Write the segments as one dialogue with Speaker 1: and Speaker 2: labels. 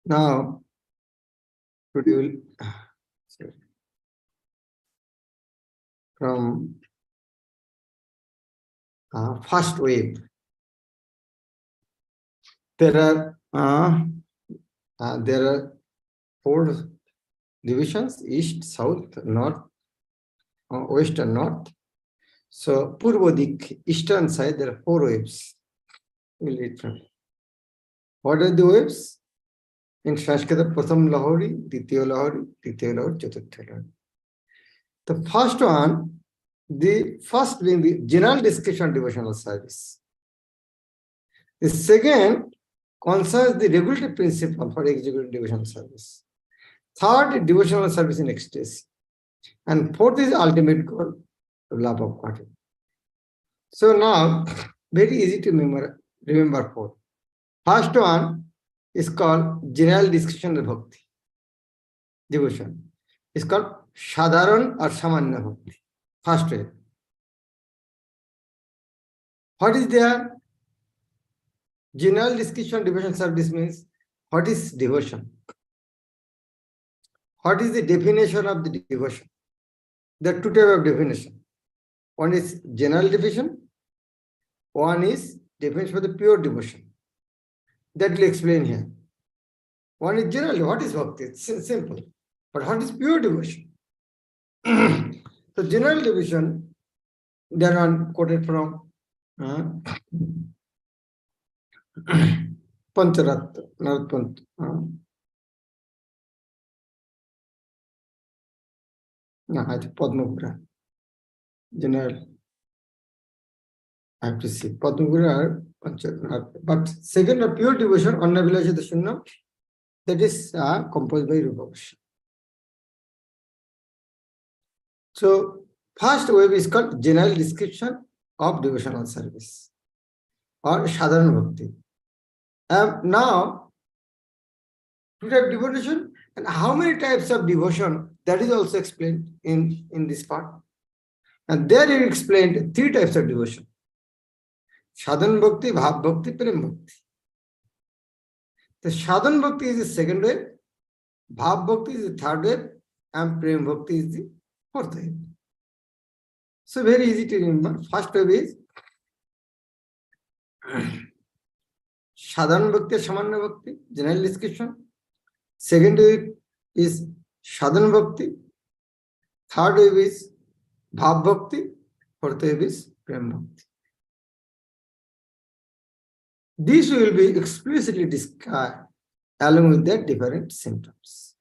Speaker 1: Now, today we'll from first wave. There are 4 divisions: east, south, north, west, and north. So, Purvodik, eastern side, there are 4 waves. We'll read from. What are the waves? In Sanskrit, Pratham Lahori, Ditya Lahori, Tritiya Lahori, Chaturtha Lahori. The first one, the first being the general discussion devotional service. The second concerns the regulatory principle for executing devotional service. Third, devotional service in ecstasy. And fourth is ultimate goal, love of God. So now, very easy to remember 4. First one is called general discussion of bhakti, devotion. It's called Sadharan or Samanya Bhakti. First way. What is there? General discussion devotion service means what is devotion? What is the definition of the devotion? There are 2 types of definition. One is general definition. One is definition for the pure devotion. That will explain here. One is generally, what is bhakti? It's simple. But what is pure devotion? So general devotion, there are quoted from Pancharat, Narad no, I think Padmapura. General. I have to see. Padmapura, Pancharat. But second, a pure devotion, Annavilasita Shunnam, that is composed by Rupa Goswami. So, first wave is called general description of devotional service or Sadharan Bhakti. Now, to have devotion and how many types of devotion, that is also explained in this part. And there he explained 3 types of devotion. Sadhan Bhakti, Bhav Bhakti, Prem Bhakti. The Sadhan Bhakti is the second wave, Bhav Bhakti is the third wave, and Prem Bhakti is the 4th wave. So very easy to remember. First wave is Sadhan Bhakti, Samanya Bhakti, general description. Second wave is Sadhan Bhakti. Third wave is Bhav Bhakti. 4th wave is Prem Bhakti. These will be explicitly described along with their different symptoms.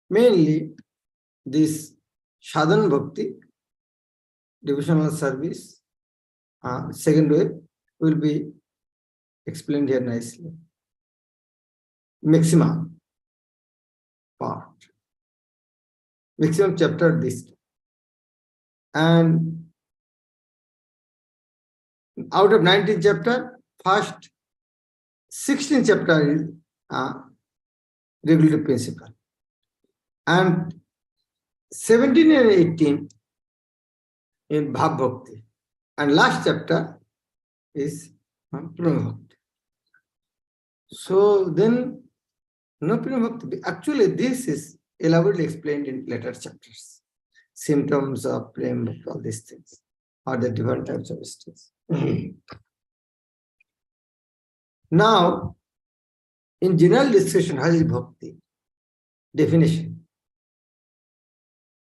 Speaker 1: Mainly, this Sadhan Bhakti, devotional service, second wave, will be explained here nicely. Maximum part. Maximum chapter this. And out of 19 chapter, first 16 chapter is regulatory principle. And 17 and 18 in Bhav Bhakti. And last chapter is Prema Bhakti. So then, no Prema Bhakti. Actually, this is elaborately explained in later chapters. Symptoms of Prema Bhakti, all these things, or the different types of states. Now, in general discussion, how is Bhakti? Definition.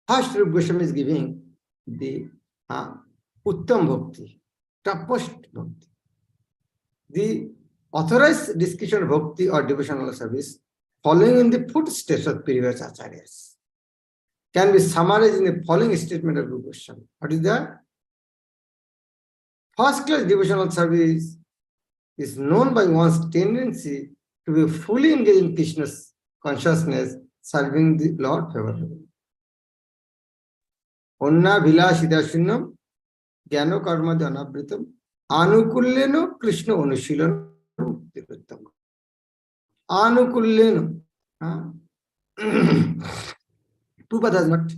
Speaker 1: First, Rupa Goswami is giving the Uttam Bhakti, toughest Bhakti. The authorized discussion of Bhakti or devotional service following in the footsteps of previous acharyas can be summarized in the following statement of Rupa Goswami. What is that? First class devotional service is known by one's tendency to be fully engaged in Krishna's consciousness, serving the Lord favorably. Onna Vilasita Shunnam, Gyano Karma Dhanabritam, Anukulleno Krishna Anushilano Mukti. Anukulleno. Prabhupada has not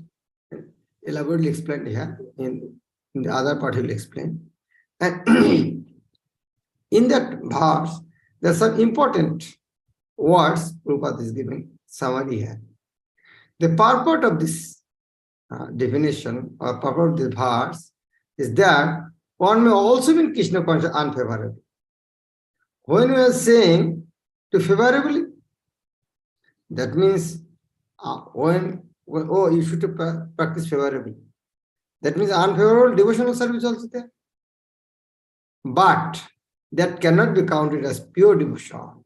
Speaker 1: elaborately explained here in In the other part, he will explain. And in that verse, there are some important words Prabhupada is giving summary here. The purport of this definition or purport of the verse is that one may also be Krishna conscious unfavorable. When we are saying to favorably, that means you should practice favorably. That means unfavorable devotional service also there. But that cannot be counted as pure devotion.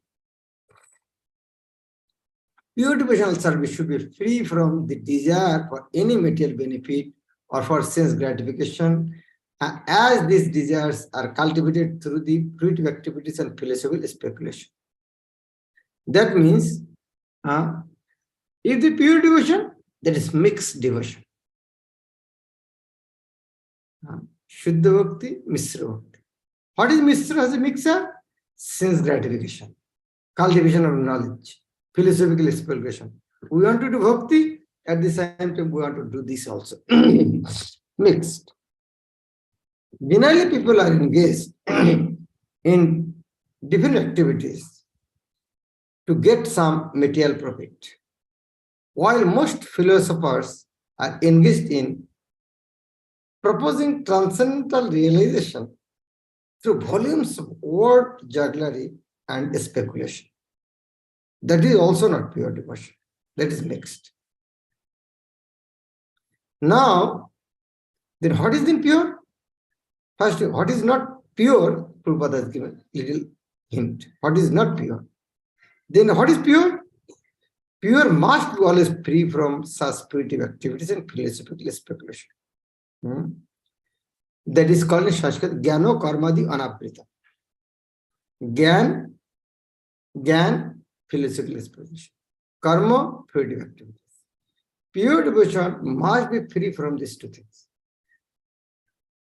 Speaker 1: Pure devotional service should be free from the desire for any material benefit or for sense gratification, as these desires are cultivated through the fruitive activities and philosophical speculation. That means, if the pure devotion, that is mixed devotion. Shuddha Bhakti, Mishra Bhakti. What is Mishra as a mixer? Sense gratification, cultivation of knowledge, philosophical speculation. We want to do Bhakti, at the same time we want to do this also. Mixed. Generally, people are engaged in different activities to get some material profit, while most philosophers are engaged in proposing transcendental realization through volumes of word jugglery and speculation. That is also not pure devotion. That is mixed. Now, then what is then pure? First, what is not pure? Prabhupada has given a little hint. What is not pure? Then what is pure? Pure must be always free from such spiritual activities and philosophical speculation. That is called in Sanskrit Gyano Karmadi Anaprita. Gyan, philosophical speculation. Karma, fruitive activities. Pure devotion must be free from these two things.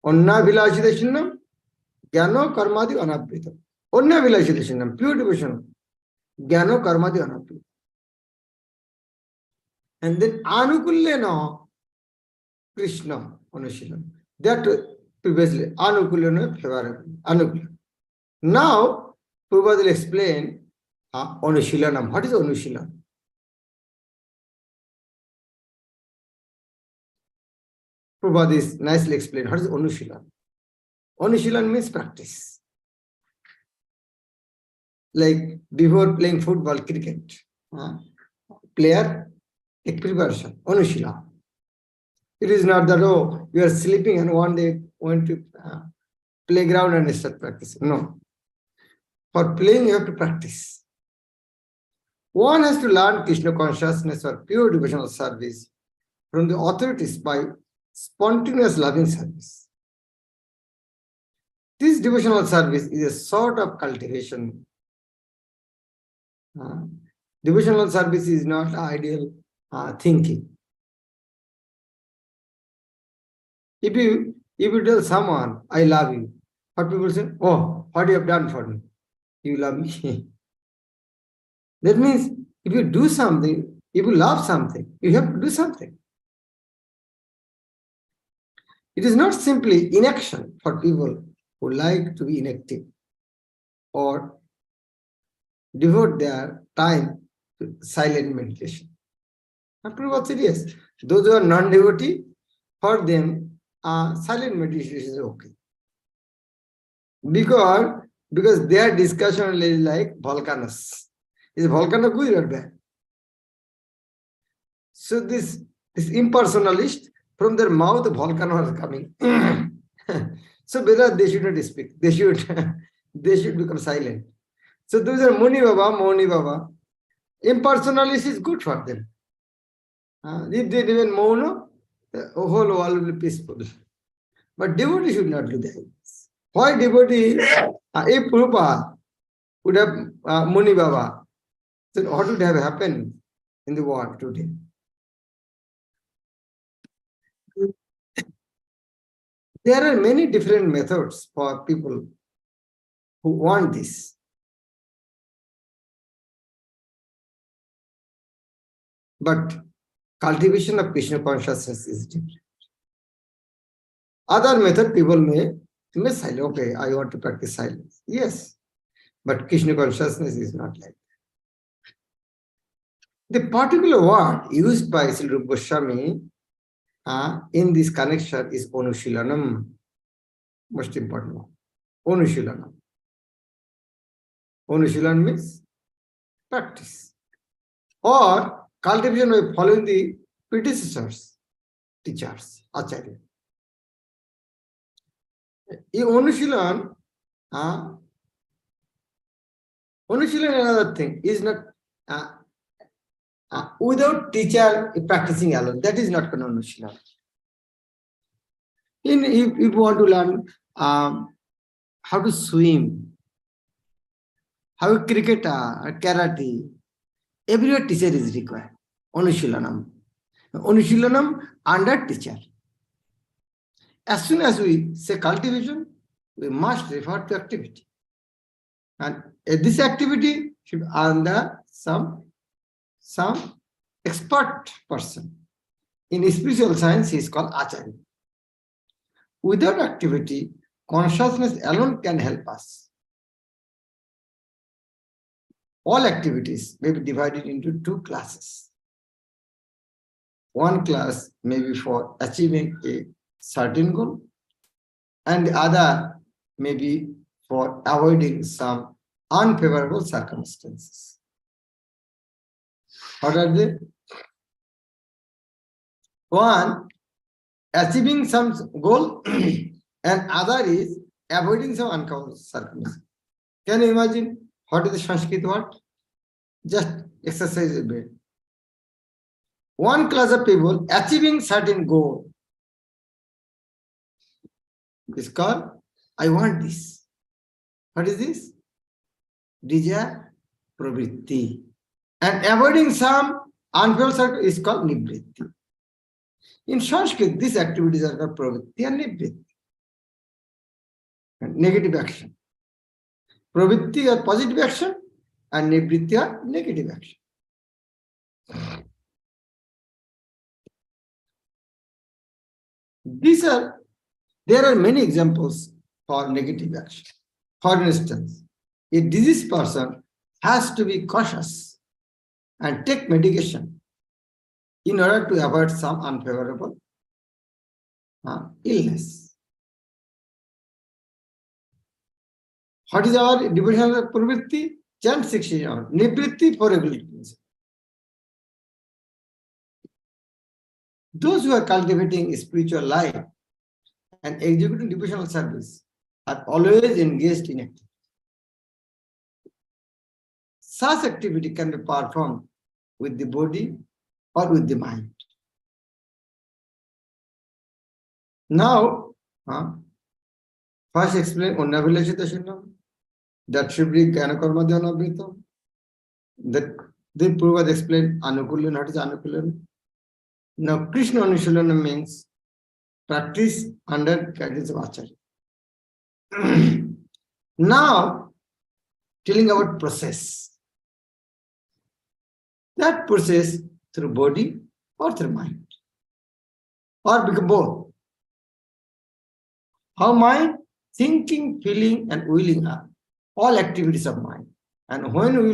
Speaker 1: Onna Vilashidashinam, Gyano Karmadi Anaprita. Onna Vilashidashinam, pure devotion. Gyano Karmadi Anaprita. And then Anukulyana Krishna Anushilam. That previously Anukulyana favorable. Anukulyana. Now Prabhupada will explain Anushilanam. What is Anushilan? Prabhupada is nicely explained. What is Anushilan? Anushilan means practice. Like before playing football, cricket, player take preparation, Anushila. It is not that, oh, you are sleeping and one day went to playground and start practicing. No. For playing, you have to practice. One has to learn Krishna consciousness or pure devotional service from the authorities by spontaneous loving service. This devotional service is a sort of cultivation. Devotional service is not ideal thinking. If you tell someone, I love you, what people say, oh, what you have done for me? You love me. That means if you do something, if you love something, you have to do something. It is not simply inaction for people who like to be inactive or devote their time to silent meditation. After all, serious. Those who are non-devotee, for them, silent meditation is okay. Because their discussion is like volcanoes. Is volcano good or bad? So this impersonalist, from their mouth, volcano is coming. So whether they should not speak, they should become silent. So those are Muni Baba. Impersonalist is good for them. If they remain Mauna, the whole world will be peaceful. But devotee should not do that. Why devotee? If Prabhupada would have Muni Baba, then what would have happened in the world today? There are many different methods for people who want this. But cultivation of Krishna consciousness is different. Other method people may silence. Okay, I want to practice silence. Yes, but Krishna consciousness is not like that. The particular word used by Sri Rupa Goswami in this connection is Anushilanam. Most important one. Anushilanam. Anushilan means practice or cultivation by following the predecessors, teachers, acharya. In Anushilan, Anushilan another thing is not without teacher practicing alone. That is not Anushilan. If you want to learn how to swim, how to cricket, karate, everywhere teacher is required. Anushilanam. Anushilanam under teacher. As soon as we say cultivation, we must refer to activity. And this activity should be under some expert person. In spiritual science, he is called Acharya. Without activity, consciousness alone can help us. All activities may be divided into two classes. One class may be for achieving a certain goal, and the other may be for avoiding some unfavorable circumstances. What are they? One, achieving some goal, and other is avoiding some unfavorable circumstances. Can you imagine what is the Sanskrit word? Just exercise a bit. One class of people achieving certain goal is called, I want this. What is this? Desire, pravritti. And avoiding some unfavorable circumstances is called nivritti. In Sanskrit, these activities are called pravritti and nivritti. And negative action. Pravritti are positive action and nivritti are negative action. There are many examples for negative action. For instance, a diseased person has to be cautious and take medication in order to avoid some unfavorable illness. What is our division of pravritti? Chant 16 hours. Nivritti for regular. Those who are cultivating spiritual life and executing devotional service are always engaged in activity. Such activity can be performed with the body or with the mind. Now, first explain Unnavilachita Shunnam, that should be Gyanakarma Dhyanavritam. Then Purvad explained Anukulan, what is Anukulan? Now, Krishna Anushilanam means practice under guidance of Acharya. Now, telling about process. That process through body or through mind, or become both. How mind, thinking, feeling, and willing are all activities of mind. And when we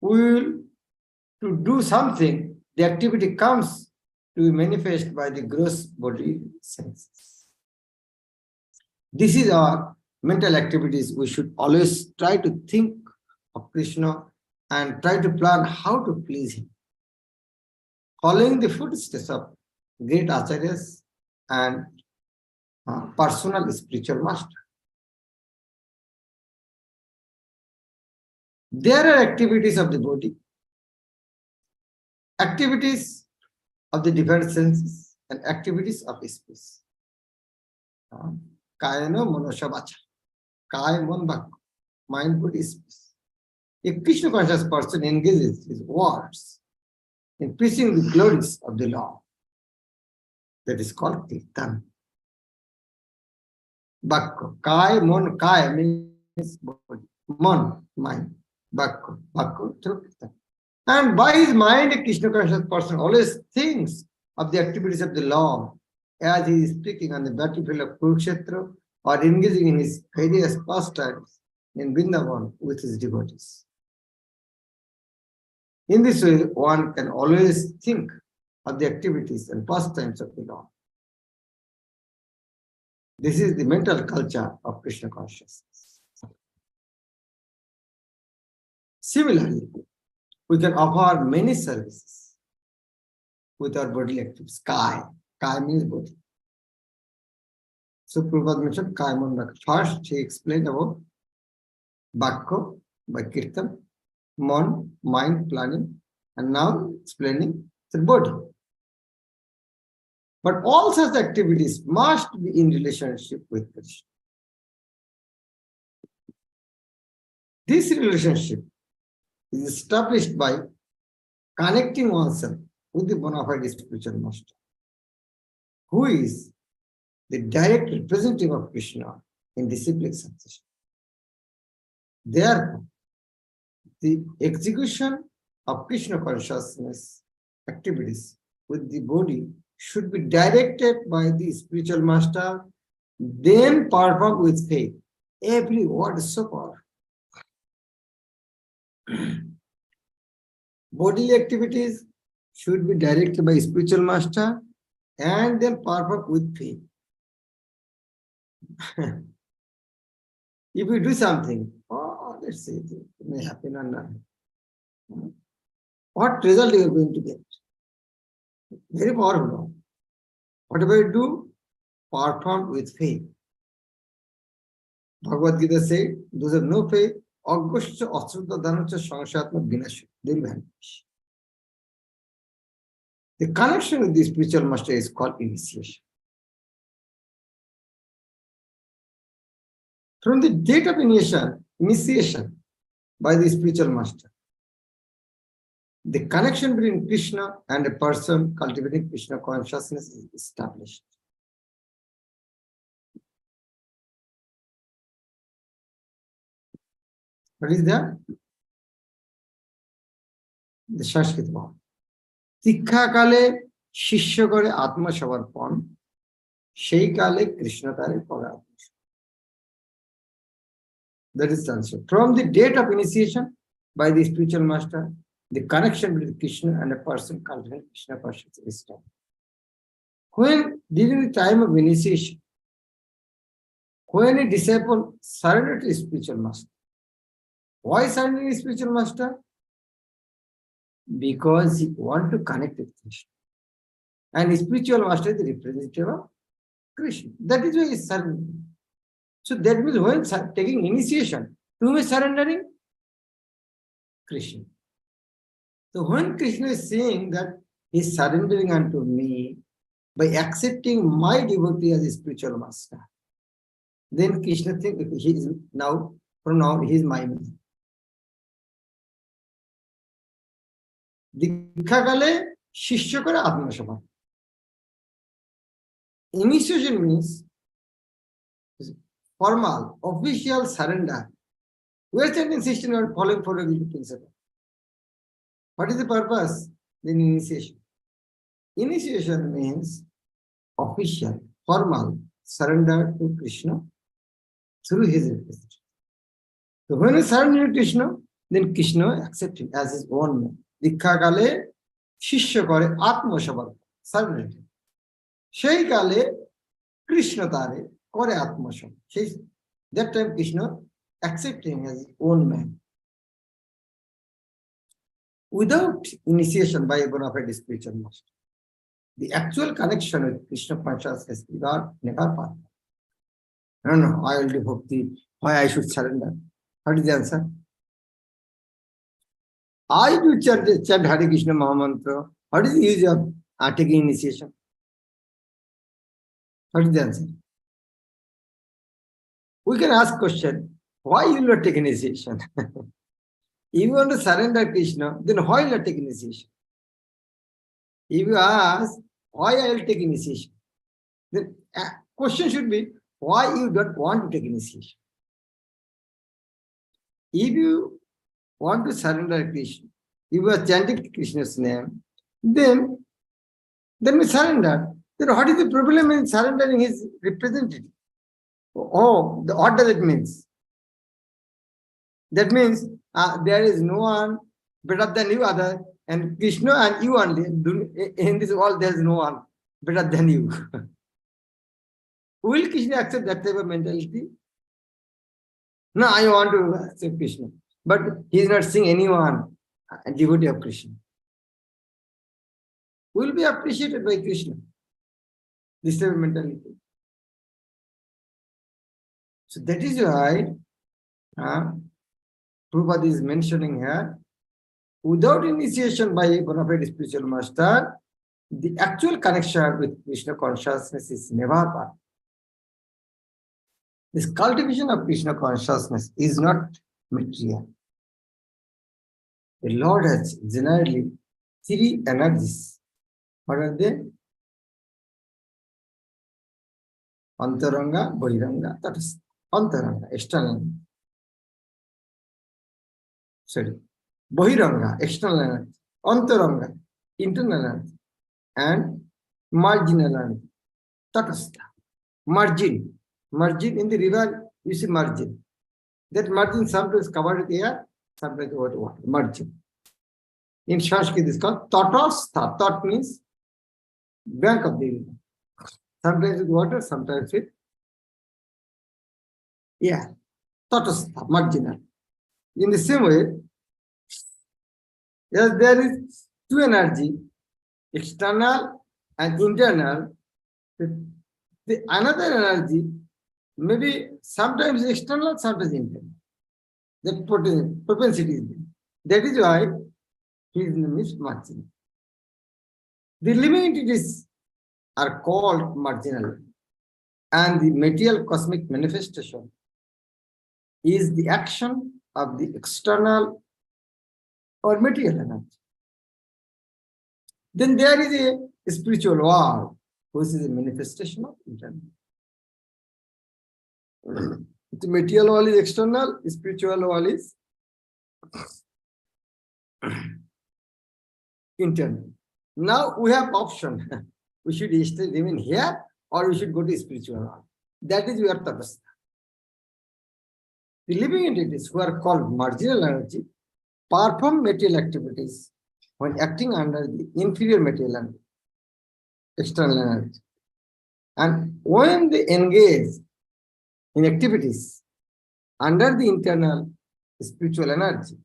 Speaker 1: will do something, the activity comes to be manifest by the gross body senses. This is our mental activities. We should always try to think of Krishna and try to plan how to please him, following the footsteps of great acharyas and personal spiritual master. There are activities of the body, activities of the different senses, and activities of speech. Kayano manosha vacha. Kaya mon bhak. Mind, body, speech. A Krishna conscious person engages his words in preaching the glories of the Lord. That is called Kirtan. Bhakko. Kaya, mon, kaya means body. Mon, mind. Bhakko through Kirtan. And by his mind, a Krishna conscious person always thinks of the activities of the Lord as he is speaking on the battlefield of Kurukshetra or engaging in his various pastimes in Vrindavan with his devotees. In this way, one can always think of the activities and pastimes of the Lord. This is the mental culture of Krishna consciousness. Similarly, we can offer many services with our bodily activities. Kaya. Kaya means body. So Prabhupada mentioned Kaya Manaka. First, he explained about Bhakko by Kirtan, Mon, mind, planning, and now explaining the body. But all such activities must be in relationship with Krishna. This relationship is established by connecting oneself with the bona fide spiritual master, who is the direct representative of Krishna in disciplic succession. Therefore, the execution of Krishna consciousness activities with the body should be directed by the spiritual master, then performed with faith. Every word is so powerful. Bodily activities should be directed by spiritual master and then performed with faith. If you do something, let's say it may happen or not. What result you are going to get? Very powerful. Whatever you do, perform with faith. Bhagavad Gita says, those have no faith, Augusha Asruta Dhanacha Sangshatma Vinash, they will vanish. The connection with the spiritual master is called initiation. From the date of initiation by the spiritual master, the connection between Krishna and a person cultivating Krishna consciousness is established. What is that? The Sanskrit one. Tikha kale shishya kare atma samarpan, সেই কালে কৃষ্ণ তারে করে আত্মা। That is the answer. From the date of initiation by the spiritual master, the connection between Krishna and a person cultivating Krishna consciousness is established. When during the time of initiation, when a disciple surrenders to his spiritual master, why surrendering his spiritual master? Because he wants to connect with Krishna. And his spiritual master is the representative of Krishna. That is why he is surrendering. So that means when taking initiation, to whom is surrendering? Krishna. So when Krishna is saying that he is surrendering unto me by accepting my devotee as a spiritual master, then Krishna thinks he is now, from now, he is my man. Dikha kale shishya kare atma samarpan. Initiation means formal, official surrender. Western insisting on following for a principle. What is the purpose? Then initiation. Initiation means official, formal surrender to Krishna through his representation. So when we surrender to Krishna, then Krishna accepts him as his own man. Dikha kale shishya kare atma samarpan. Surrender. সেই কালে কৃষ্ণ তারে করে আত্মসম। That time Krishna accepts him as his own man. Without initiation by a bona fide spiritual master, the actual connection with Krishna consciousness is never possible. No, I will do bhakti. Why I should surrender? What is the answer? I do chant Hare Krishna Mahamantra. What is the use of taking initiation? What is the answer? We can ask question, why you will not take initiation? If you want to surrender Krishna, then why you will not take initiation? If you ask, why I will take initiation? The question should be, why you don't want to take initiation? If you want to surrender Krishna, if you are chanting Krishna's name, then Then we surrender. Then what is the problem in surrendering his representative? Oh, what does it mean? That means there is no one better than you other, and Krishna and you only. In this world, there is no one better than you. Will Krishna accept that type of mentality? No, I want to accept Krishna. But he is not seeing anyone a devotee of Krishna. Will be appreciated by Krishna. This type of mentality. So that is why Prabhupada is mentioning here, without initiation by a bona fide spiritual master, the actual connection with Krishna consciousness is never possible. This cultivation of Krishna consciousness is not material. The Lord has generally three energies. What are they? Antaranga, Bahiranga, that is Antaranga, external. Sorry. Bahiranga, external energy. Antaranga, internal energy. And marginal energy. Tatastha. Margin. Margin in the river, you see margin. That margin sometimes covered with air, sometimes over water. Margin. In Sanskrit, it's called Tatastha. Tat means bank of the river. Sometimes with water, sometimes with air. Tatastha, marginal. In the same way, yes, there is two energy, external and internal. The another energy, maybe sometimes external, sometimes internal. That propensity is there. That is why his name is marginal. The living entities are called marginal, and the material cosmic manifestation is the action of the external or material energy. Then there is a spiritual world, which is a manifestation of internal. The material world is external, spiritual world is internal. Now we have option. We should remain here or we should go to spiritual world. That is where tapasya. The living entities who are called marginal energy perform material activities when acting under the inferior material energy, external energy. And when they engage in activities under the internal spiritual energy,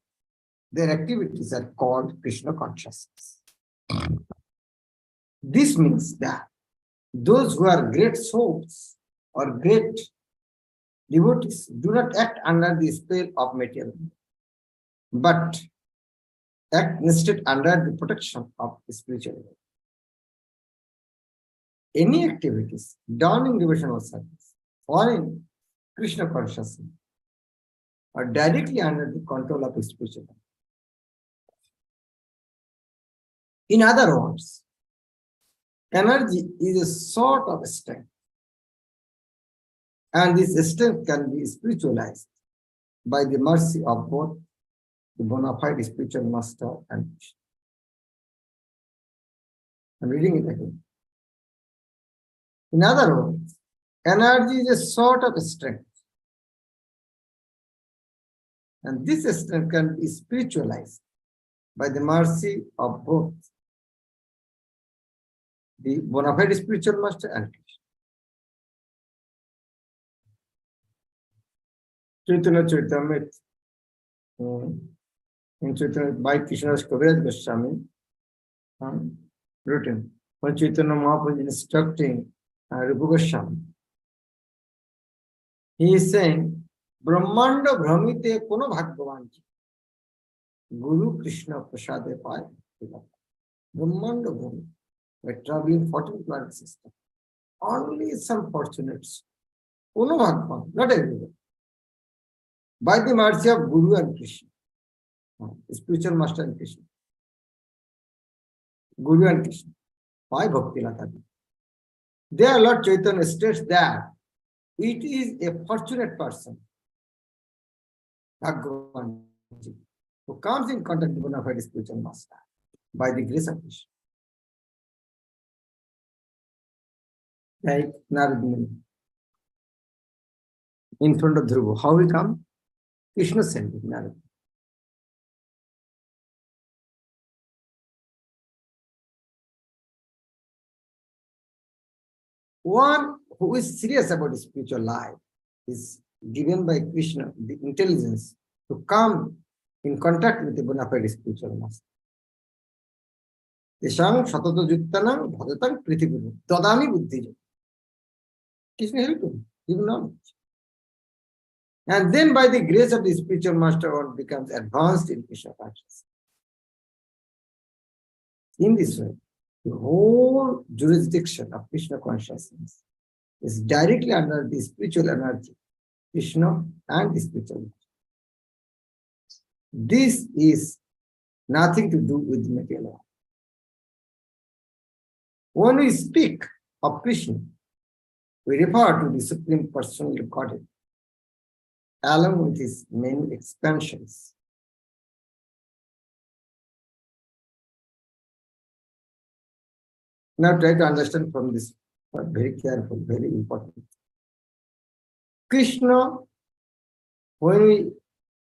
Speaker 1: their activities are called Krishna consciousness. This means that those who are great souls or great devotees do not act under the spell of material, but act instead under the protection of spiritual. Any activities done in devotional service or in Krishna consciousness are directly under the control of spiritual. In other words, energy is a sort of strength, and this strength can be spiritualized by the mercy of both the bona fide spiritual master and Krishna. I'm reading it again. In other words, energy is a sort of strength, and this strength can be spiritualized by the mercy of both the bona fide spiritual master and Krishna. Chaitanya Charitamrita, in Chaitanya by Krishnadas Kaviraj Goswami, written when Chaitanya Mahaprabhu is instructing Rupa Goswami. He is saying, Brahmanda Brahmite Kono Bhagavanji, Guru Krishna Prasade Pai. Brahmanda Brahmite. By traveling 14 planet system. Only some fortunates. Kono Bhagavan, not everyone. By the mercy of Guru and Krishna. Spiritual master and Krishna. Guru and Krishna. Why Bhakti Lata? There Lord Chaitanya states that it is a fortunate person, Bhagavan, who comes in contact with bona fide spiritual master by the grace of Krishna. like Narad Muni in front of Dhruva. How he come? Krishna sent him, Narad. One who is serious about spiritual life is given by Krishna the intelligence to come in contact with the bona fide spiritual master. Teshang shatata yuktanam bhadatang prithiviru tadami buddhija. Krishna helped him, give knowledge. And then by the grace of the spiritual master, one becomes advanced in Krishna consciousness. In this way, the whole jurisdiction of Krishna consciousness is directly under the spiritual energy, Krishna and the spiritual energy. This is nothing to do with material life. When we speak of Krishna, we refer to the Supreme Personal Godhead, along with his many expansions. Now try to understand from this, but very careful, very important. Krishna, when we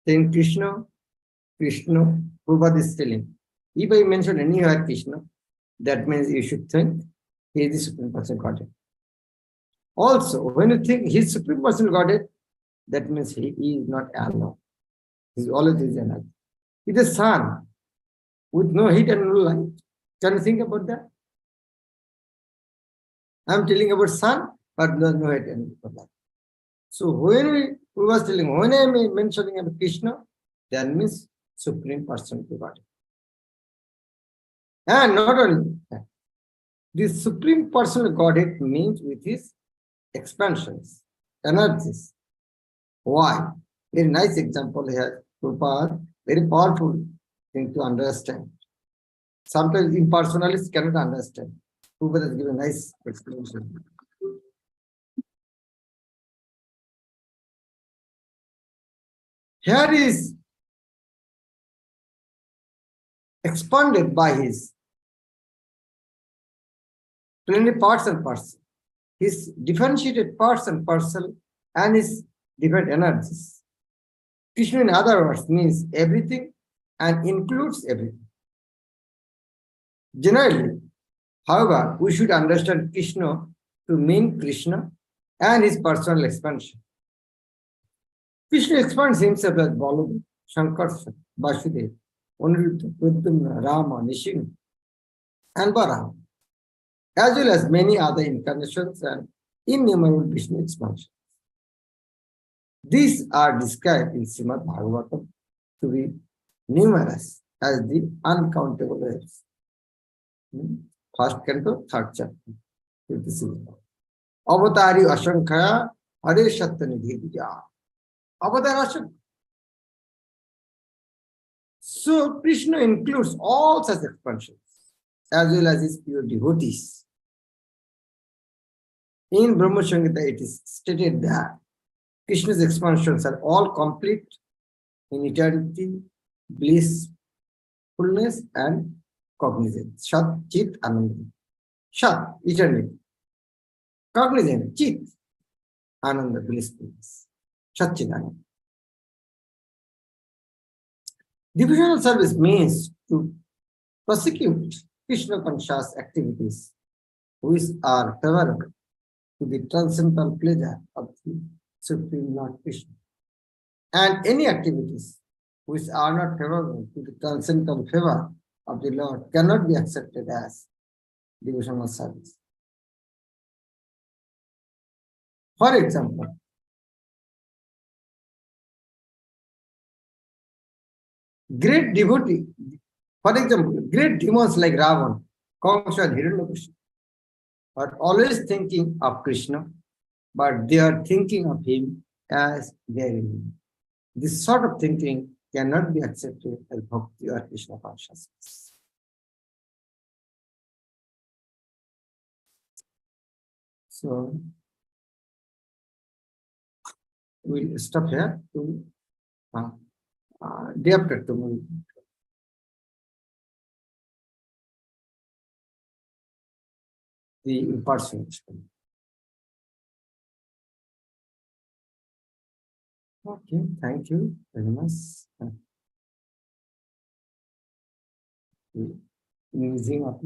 Speaker 1: think Krishna, Prabhupada is telling, if I mention anywhere Krishna, that means you should think he is the Supreme Personal Godhead. Also, when you think he is Supreme Personal Godhead, that means he is not alone. He is always his energy. He is the sun with no heat and no light. Can you think about that? I am telling about sun, but no heat and no light. So when we was telling, when I am mentioning about Krishna, that means Supreme Personal Godhead. And not only that, the Supreme Personal Godhead means with his expansions, energies. Why? Very nice example here, Prabhupada, very powerful thing to understand. Sometimes impersonalists cannot understand. Prabhupada has given a nice explanation. Here is expanded by his plenary parts and parcel, his differentiated parts and parcel, and his different energies. Krishna, in other words, means everything and includes everything. Generally, however, we should understand Krishna to mean Krishna and his personal expansion. Krishna expands himself as Baladev, Shankarshan, Vasudev, Aniruddha, Pradyumna, Rama, Nrsimha, and Varaha, as well as many other incarnations and innumerable Vishnu expansions. These are described in Srimad Bhagavatam to be numerous as the uncountable waves. First canto, third chapter. Avatari Ashankaya Hare Shattanidhi Vijaya. Avatar Ashankaya. So Krishna includes all such expansions as well as his pure devotees. In Brahma Samhita, it is stated that Krishna's expansions are all complete in eternity, blissfulness, and cognizance. Shat, Chit, Ananda. Shat, eternity. Cognizance, Chit, Ananda, blissfulness. Shat, Chit, Ananda. Devotional service means to prosecute Krishna conscious activities which are favorable to the transcendental pleasure of the Supreme Lord Krishna. And any activities which are not favorable to the transcendental favor of the Lord cannot be accepted as devotional service. For example, great devotee, for example, great demons like Ravan, Kamsa, and Hiranyakashipu are always thinking of Krishna, but they are thinking of him as their enemy. This sort of thinking cannot be accepted as bhakti or Krishna consciousness. So, we'll stop here to day after tomorrow. The impersonation. Okay, thank you very much. Using of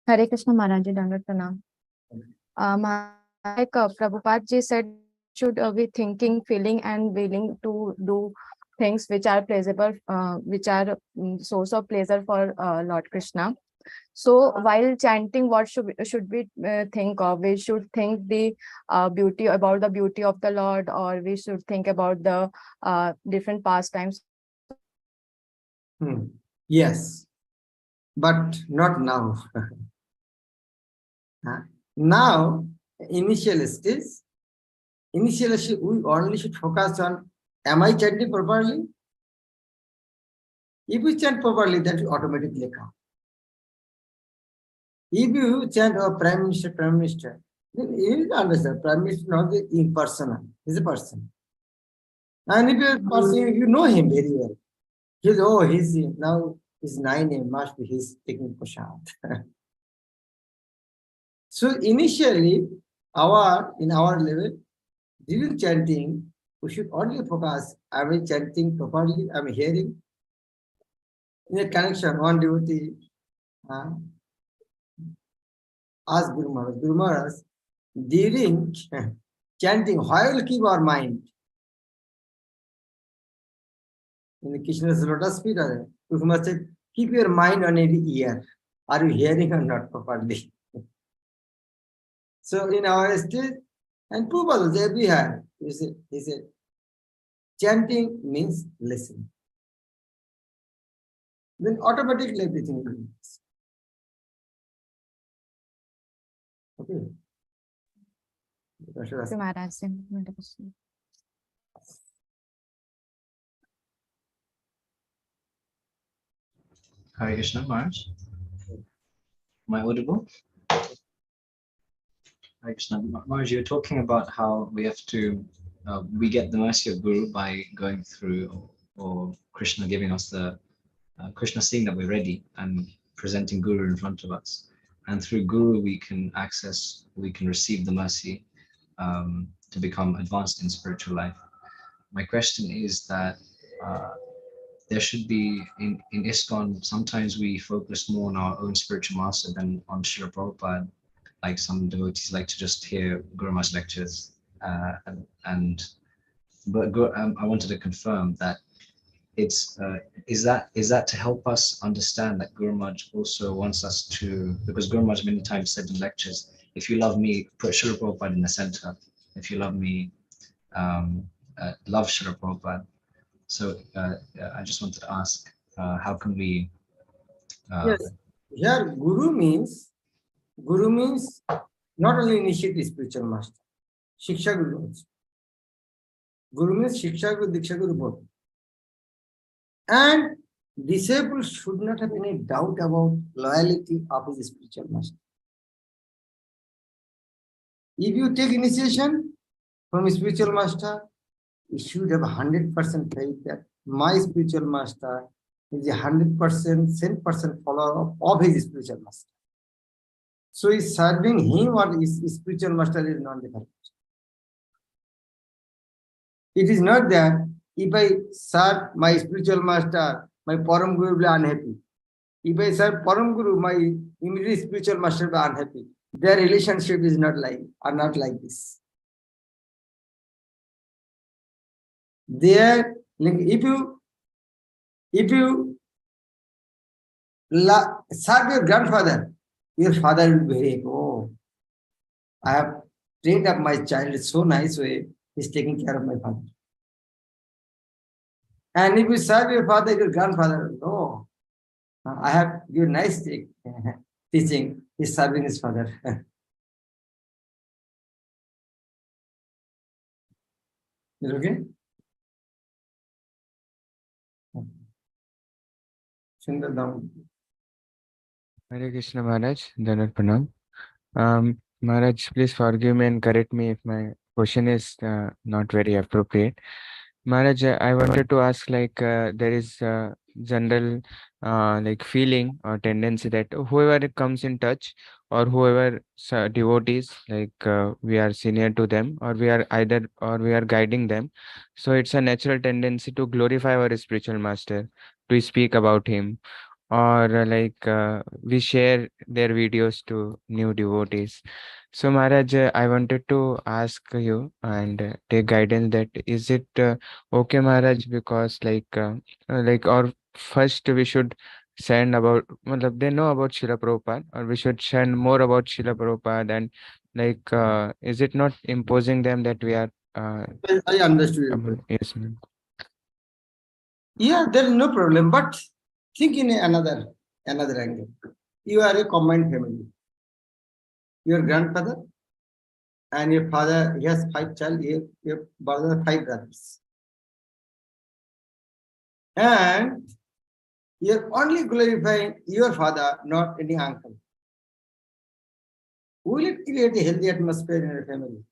Speaker 2: Hare Krishna Maharaj Ji, Dandavat Pranam. Like Prabhupada ji said, should be thinking, feeling, and willing to do things which are pleasurable, which are source of pleasure for Lord Krishna. So while chanting, what should we think of? We should think the beauty about the beauty of the Lord, or we should think about the different pastimes.
Speaker 1: Yes, but not now. Now, initial stage, initially we only should focus on, am I chanting properly? If you chant properly, that will automatically come. If you chant, oh, Prime Minister, then you will understand, Prime Minister not the impersonal, he's a person. And if you're a person, you know him very well. He's now his 9 a.m. must be he's taking prashad. So initially, in our level, during chanting, we should only focus, am I chanting properly? Am I hearing? In a connection, one devotee asked Guru Maharaj, during chanting, why will keep our mind? In Krishna's lotus feet, Guru Maharaj said, keep your mind on every ear. Are you hearing or not properly? So in our state, and Prabhupada everywhere, he said, chanting means listening. Then automatically everything will be. Okay.
Speaker 3: Hare Krishna Maharaj. Am I audible? Hare Krishna Maharaj, you're talking about how we have to, we get the mercy of Guru by going through, or Krishna giving us the, Krishna seeing that we're ready and presenting Guru in front of us. And through Guru, we can receive the mercy to become advanced in spiritual life. My question is that there should be, in ISKCON, sometimes we focus more on our own spiritual master than on Srila Prabhupada. Like some devotees like to just hear Guru Maharaj's lectures. But I wanted to confirm that it's is that to help us understand that Guru Maharaj also wants us to, because Guru Maharaj many times said in lectures, if you love me, put Srila Prabhupada in the center. If you love me, love Srila Prabhupada. So I just wanted to ask, how can we?
Speaker 1: Yes, here Guru means not only initiate spiritual master, Shiksha Guru also. Guru means Shiksha Guru, Diksha Guru both. And disciples should not have any doubt about loyalty of his spiritual master. If you take initiation from a spiritual master, you should have 100% faith that my spiritual master is a 100%, 10% follower of his spiritual master. So is serving him or his spiritual master is not different. It is not that if I serve my spiritual master, my Param Guru will be unhappy. If I serve Param Guru, my immediate spiritual master will be unhappy. Their relationship is not like this. There, if you serve your grandfather, your father will be very, oh, I have trained up my child in so nice way, he's taking care of my father. And if you serve your father, your grandfather, oh, I have given nice teaching, he's serving his father. Is it okay? Sundar.
Speaker 4: Hare Krishna Maharaj, Dandavat Pranam. Maharaj, please forgive me and correct me if my question is not very appropriate. Maharaj, I wanted to ask, like, there is general like feeling or tendency that whoever comes in touch or whoever devotees, like we are senior to them, or we are either or we are guiding them. So it's a natural tendency to glorify our spiritual master, to speak about him, or we share their videos to new devotees. So Maharaj, I wanted to ask you and take guidance that is it okay, Maharaj, because or first we should send about, matlab, they know about Srila Prabhupada, or we should send more about Srila Prabhupada, and is it not imposing them that we are
Speaker 1: I understood your question.
Speaker 4: yes, ma'am.
Speaker 1: Yeah, there is no problem, but think in another angle. You are a combined family. Your grandfather and your father, he has 5 child, your brother 5 brothers. And you're only glorifying your father, not any uncle. Will it create a healthy atmosphere in your family?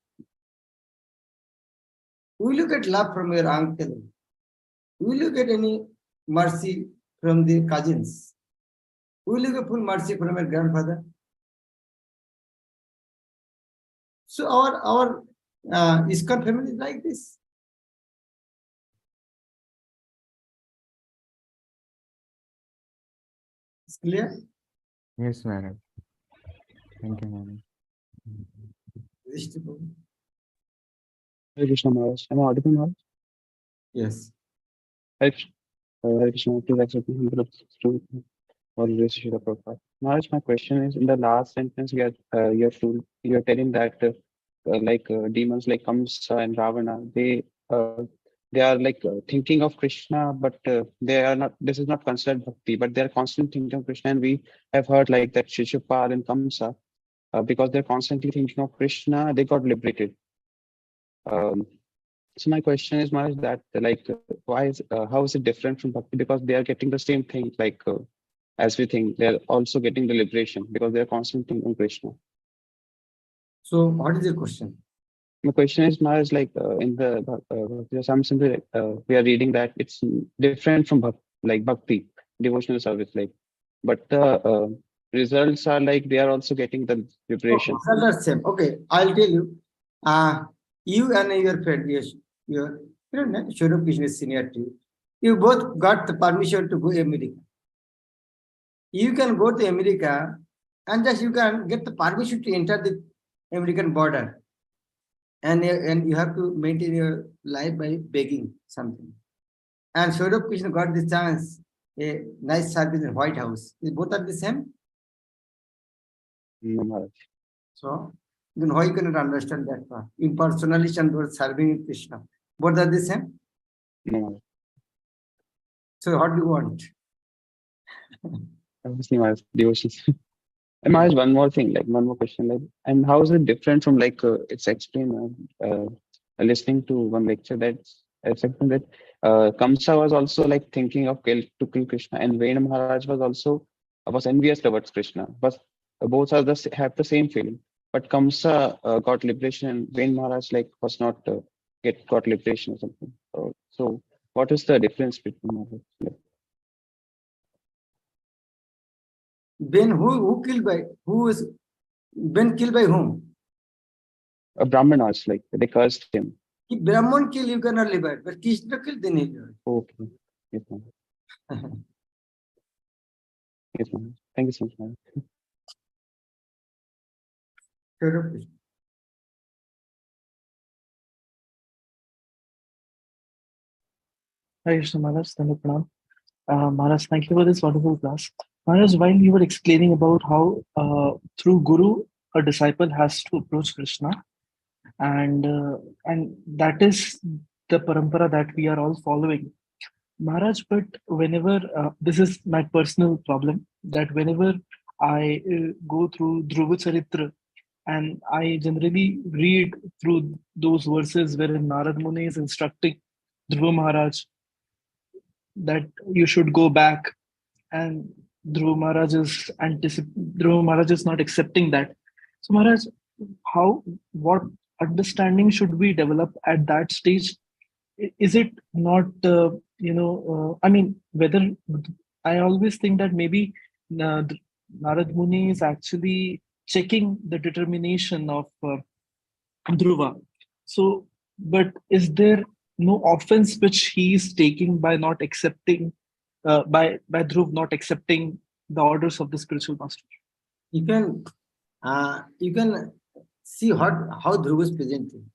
Speaker 1: Will you get love from your uncle? Will you get any mercy from the cousins? Will you get full mercy from your grandfather? So our ISKCON family is like this. It's clear?
Speaker 4: Yes, Maharaj. Thank you, Maharaj.
Speaker 5: Hare Krishna Maharaj. Am I audible Maharaj?
Speaker 1: Yes.
Speaker 5: Hare Krishna, please accept my humble obeisances to all grace Srila Prabhupada. Maharaj, my question is, in the last sentence, you're telling that demons like Kamsa and Ravana, they are thinking of Krishna, but they are not. This is not considered bhakti, but they are constantly thinking of Krishna. And we have heard like that Shishupal and Kamsa, because they're constantly thinking of Krishna, they got liberated. So my question is, Maharaj, that how is it different from bhakti? Because they are getting the same thing, as we think, they're also getting the liberation because they're constantly thinking of Krishna.
Speaker 1: So what is your question?
Speaker 5: My question is, Maharaj, in the Samsung, we are reading that it's different from bhakti, devotional service, but the results are they are also getting the liberation.
Speaker 1: Oh, that's same. Okay, I'll tell you. You and your friend, your Swarup Krishna is senior to you. You both got the permission to go to America. You can go to America and just you can get the permission to enter the American border. And you have to maintain your life by begging something. And Swarup Krishna got the chance, a nice service in White House. Is both are the same?
Speaker 5: No, Maharaj.
Speaker 1: So then how you cannot understand that part? Impersonation or serving Krishna. Both are the same?
Speaker 5: No, Maharaj.
Speaker 1: So what do you want?
Speaker 5: Obviously, Maharaj, devotions. And Maharaj, one more thing, one more question, and how is it different from it's explained listening to one lecture that's explained that Kamsa was also thinking of to kill Krishna, and Vena Maharaj was envious towards Krishna. But both are have the same feeling. But Kamsa got liberation, and Vena Maharaj was not got liberation or something. So what is the difference between Maharaj?
Speaker 1: Ben who killed by who is Ben killed by whom?
Speaker 5: Brahmanas, they cursed him.
Speaker 1: If Brahman kill, you cannot liberate, but Krishna kill, then he liberate.
Speaker 5: Okay. Yes, ma'am. Yes, ma'am. Thank you so much, ma'am.
Speaker 1: Swarup Krishna.
Speaker 6: Hare Krishna Maharaj, Maharaj, thank you for this wonderful class. Maharaj, while you were explaining about how through Guru, a disciple has to approach Krishna, and that is the parampara that we are all following. Maharaj, but whenever, this is my personal problem, that whenever I go through Dhruva Charitra, and I generally read through those verses wherein Narad Muni is instructing Dhruva Maharaj that you should go back, and Dhruva Maharaj is not accepting that. So Maharaj, what understanding should we develop at that stage, is it not, I mean, whether I always think that maybe Narad Muni is actually checking the determination of Dhruva. So, but is there no offense which he is taking by not accepting, by Dhruv not accepting the orders of the spiritual master?
Speaker 1: You can see how Dhruva is presenting.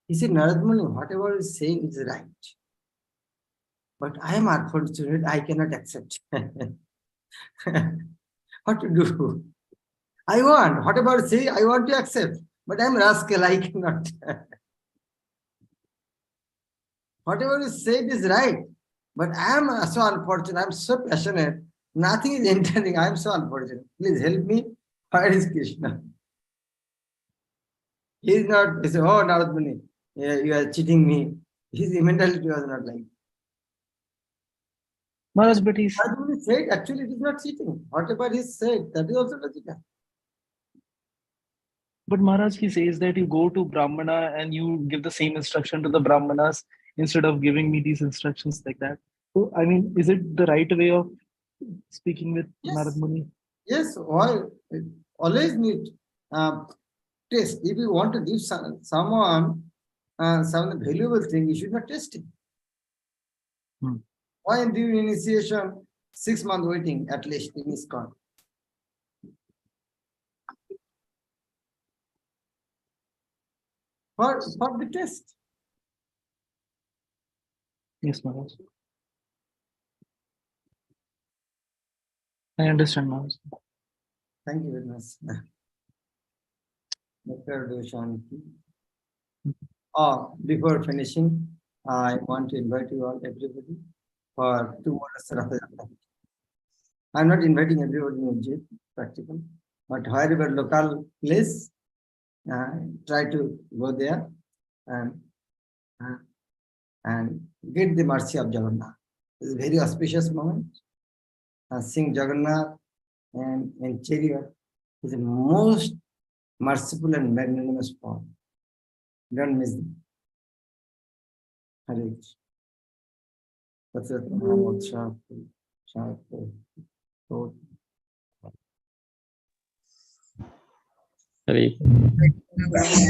Speaker 1: He said, Narad Muni, whatever is saying is right. But I am unfortunate, I cannot accept. What to do? I want, whatever say, I want to accept. But I am rascal, I cannot. Whatever is said is right. But I am so unfortunate, I am so passionate. Nothing is entering, I am so unfortunate. Please help me. Where is Krishna? He is not, he said, oh, Narad Muni, you are cheating me. His mentality was not like.
Speaker 6: Maharaj, but he's,
Speaker 1: Narad Muni said, actually, it is not cheating. Whatever he said, that is also logical.
Speaker 6: but Maharaj, he says that you go to Brahmana and you give the same instruction to the Brahmanas instead of giving me these instructions like that. So, I mean, is it the right way of speaking with
Speaker 1: Yes.
Speaker 6: Narad Muni?
Speaker 1: Yes, always need test. If you want to give someone some valuable thing, you should not test it. Why do initiation 6 months waiting at least in ISKCON? For the test.
Speaker 6: Yes, Maharaj. I understand, Maharaj.
Speaker 1: Thank you very much. Dr. Doshanti. Before finishing, I want to invite you all, everybody, for 2 hours Ratha Yatra. I'm not inviting everybody in Ujjain, practical, but wherever local place, try to go there and get the mercy of Jagannath. It's a very auspicious moment. Seeing Jagannath and in chariot is the most merciful and magnanimous form. Don't miss them. Hare Krishna.
Speaker 5: Sorry.